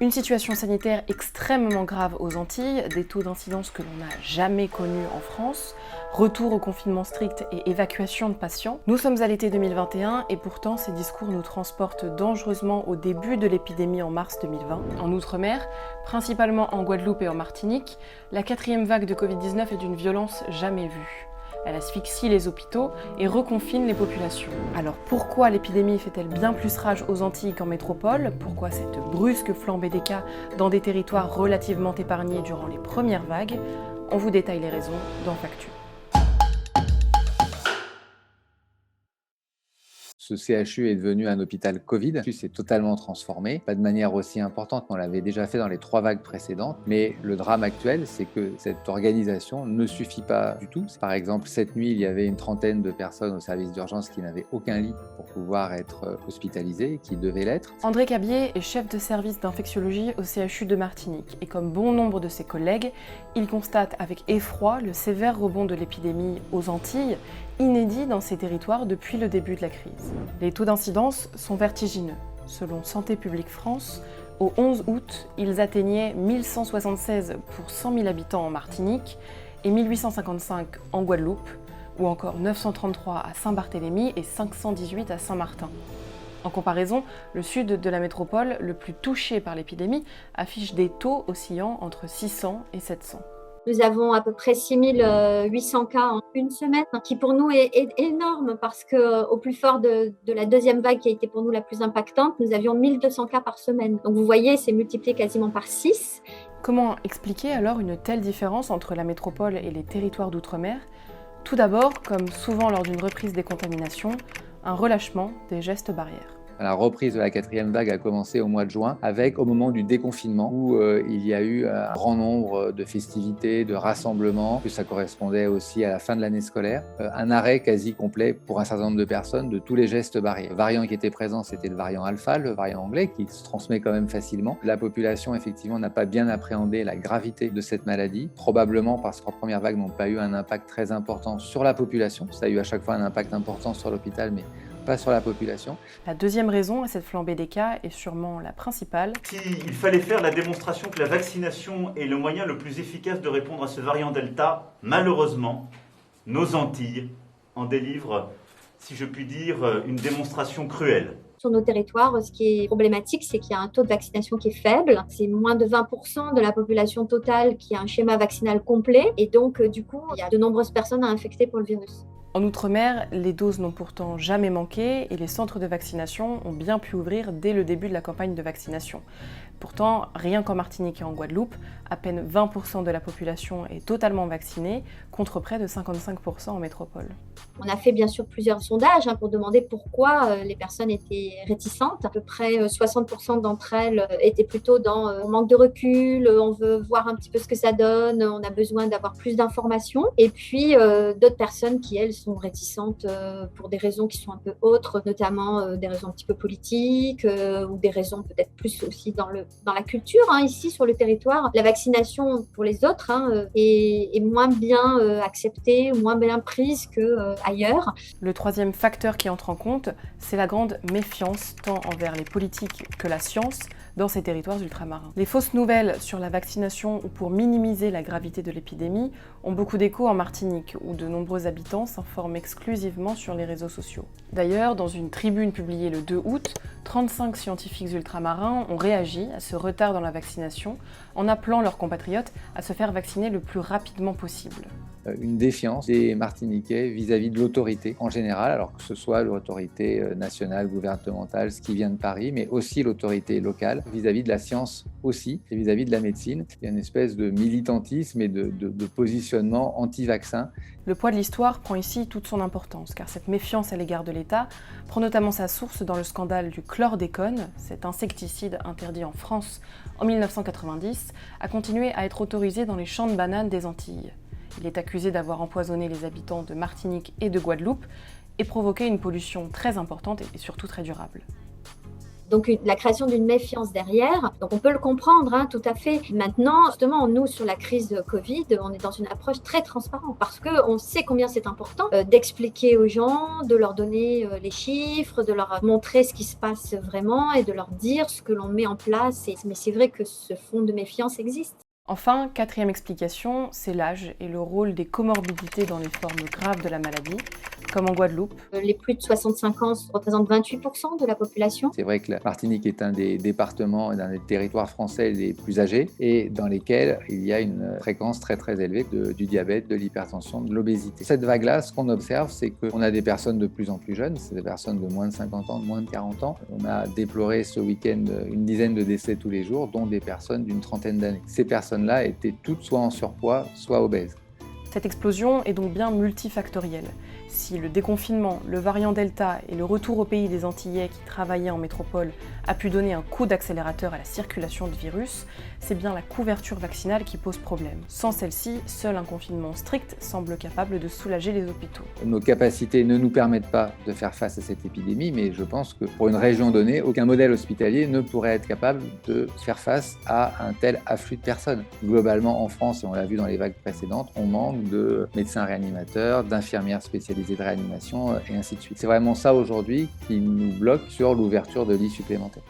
Une situation sanitaire extrêmement grave aux Antilles, des taux d'incidence que l'on n'a jamais connus en France, retour au confinement strict et évacuation de patients. Nous sommes à l'été 2021 et pourtant ces discours nous transportent dangereusement au début de l'épidémie en mars 2020. En Outre-mer, principalement en Guadeloupe et en Martinique, la 4e vague de Covid-19 est d'une violence jamais vue. Elle asphyxie les hôpitaux et reconfine les populations. Alors pourquoi l'épidémie fait-elle bien plus rage aux Antilles qu'en métropole? Pourquoi cette brusque flambée des cas dans des territoires relativement épargnés durant les premières vagues? On vous détaille les raisons dans Factu. Ce CHU est devenu un hôpital Covid. Il s'est totalement transformé, pas de manière aussi importante qu'on l'avait déjà fait dans les 3 vagues précédentes. Mais le drame actuel, c'est que cette organisation ne suffit pas du tout. Par exemple, cette nuit, il y avait une trentaine de personnes au service d'urgence qui n'avaient aucun lit pour pouvoir être hospitalisées, qui devaient l'être. André Cabier est chef de service d'infectiologie au CHU de Martinique. Et comme bon nombre de ses collègues, il constate avec effroi le sévère rebond de l'épidémie aux Antilles, inédit dans ces territoires depuis le début de la crise. Les taux d'incidence sont vertigineux. Selon Santé publique France, au 11 août, ils atteignaient 1176 pour 100 000 habitants en Martinique et 1855 en Guadeloupe, ou encore 933 à Saint-Barthélemy et 518 à Saint-Martin. En comparaison, le sud de la métropole, le plus touché par l'épidémie, affiche des taux oscillant entre 600 et 700. Nous avons à peu près 6800 cas en une semaine, qui pour nous est énorme parce qu'au plus fort de la 2e vague qui a été pour nous la plus impactante, nous avions 1200 cas par semaine. Donc vous voyez, c'est multiplié quasiment par 6. Comment expliquer alors une telle différence entre la métropole et les territoires d'outre-mer? Tout d'abord, comme souvent lors d'une reprise des contaminations, un relâchement des gestes barrières. La reprise de la 4e vague a commencé au mois de juin, au moment du déconfinement, où il y a eu un grand nombre de festivités, de rassemblements, que ça correspondait aussi à la fin de l'année scolaire. Un arrêt quasi complet pour un certain nombre de personnes de tous les gestes barrières. Le variant qui était présent, c'était le variant alpha, le variant anglais, qui se transmet quand même facilement. La population, effectivement, n'a pas bien appréhendé la gravité de cette maladie, probablement parce qu'en première vague n'ont pas eu un impact très important sur la population. Ça a eu à chaque fois un impact important sur l'hôpital, mais pas sur la population. La deuxième raison à cette flambée des cas est sûrement la principale. Il fallait faire la démonstration que la vaccination est le moyen le plus efficace de répondre à ce variant Delta. Malheureusement, nos Antilles en délivrent, si je puis dire, une démonstration cruelle. Sur nos territoires, ce qui est problématique, c'est qu'il y a un taux de vaccination qui est faible. C'est moins de 20% de la population totale qui a un schéma vaccinal complet. Et donc, du coup, il y a de nombreuses personnes à infecter pour le virus. En Outre-mer, les doses n'ont pourtant jamais manqué et les centres de vaccination ont bien pu ouvrir dès le début de la campagne de vaccination. Pourtant, rien qu'en Martinique et en Guadeloupe, à peine 20% de la population est totalement vaccinée, contre près de 55% en métropole. On a fait bien sûr plusieurs sondages pour demander pourquoi les personnes étaient réticentes. À peu près 60% d'entre elles étaient plutôt dans manque de recul, on veut voir un petit peu ce que ça donne, on a besoin d'avoir plus d'informations. Et puis d'autres personnes qui, elles, sont réticentes pour des raisons qui sont un peu autres, notamment des raisons un petit peu politiques ou des raisons peut-être plus aussi dans la culture. Ici, sur le territoire, la vaccination pour les autres est moins bien acceptée, moins bien prise qu'ailleurs. Le troisième facteur qui entre en compte, c'est la grande méfiance tant envers les politiques que la science dans ces territoires ultramarins. Les fausses nouvelles sur la vaccination ou pour minimiser la gravité de l'épidémie ont beaucoup d'écho en Martinique, où de nombreux habitants s'informent exclusivement sur les réseaux sociaux. D'ailleurs, dans une tribune publiée le 2 août, 35 scientifiques ultramarins ont réagi à ce retard dans la vaccination en appelant leurs compatriotes à se faire vacciner le plus rapidement possible. Une défiance des Martiniquais vis-à-vis de l'autorité en général, alors que ce soit l'autorité nationale, gouvernementale, ce qui vient de Paris, mais aussi l'autorité locale, vis-à-vis de la science aussi, et vis-à-vis de la médecine. Il y a une espèce de militantisme et de positionnement anti-vaccin. Le poids de l'histoire prend ici toute son importance, car cette méfiance à l'égard de l'État prend notamment sa source dans le scandale du chlordécone. Cet insecticide interdit en France en 1990 a continué à être autorisé dans les champs de bananes des Antilles. Il est accusé d'avoir empoisonné les habitants de Martinique et de Guadeloupe et provoqué une pollution très importante et surtout très durable. Donc la création d'une méfiance derrière. Donc on peut le comprendre, tout à fait. Maintenant, justement, nous, sur la crise de Covid, on est dans une approche très transparente parce qu'on sait combien c'est important d'expliquer aux gens, de leur donner les chiffres, de leur montrer ce qui se passe vraiment et de leur dire ce que l'on met en place. Mais c'est vrai que ce fond de méfiance existe. Enfin, quatrième explication, c'est l'âge et le rôle des comorbidités dans les formes graves de la maladie, comme en Guadeloupe. Les plus de 65 ans représentent 28% de la population. C'est vrai que la Martinique est un des départements et d'un des territoires français les plus âgés et dans lesquels il y a une fréquence très très élevée du diabète, de l'hypertension, de l'obésité. Cette vague-là, ce qu'on observe, c'est qu'on a des personnes de plus en plus jeunes, c'est des personnes de moins de 50 ans, de moins de 40 ans. On a déploré ce week-end une dizaine de décès tous les jours, dont des personnes d'une trentaine d'années. Ces personnes-là étaient toutes soit en surpoids, soit obèses. Cette explosion est donc bien multifactorielle. Si le déconfinement, le variant Delta et le retour au pays des Antillais qui travaillaient en métropole a pu donner un coup d'accélérateur à la circulation du virus, c'est bien la couverture vaccinale qui pose problème. Sans celle-ci, seul un confinement strict semble capable de soulager les hôpitaux. Nos capacités ne nous permettent pas de faire face à cette épidémie, mais je pense que pour une région donnée, aucun modèle hospitalier ne pourrait être capable de faire face à un tel afflux de personnes. Globalement, en France, et on l'a vu dans les vagues précédentes, on manque de médecins réanimateurs, d'infirmières spécialisées de réanimation et ainsi de suite. C'est vraiment ça aujourd'hui qui nous bloque sur l'ouverture de lits supplémentaires.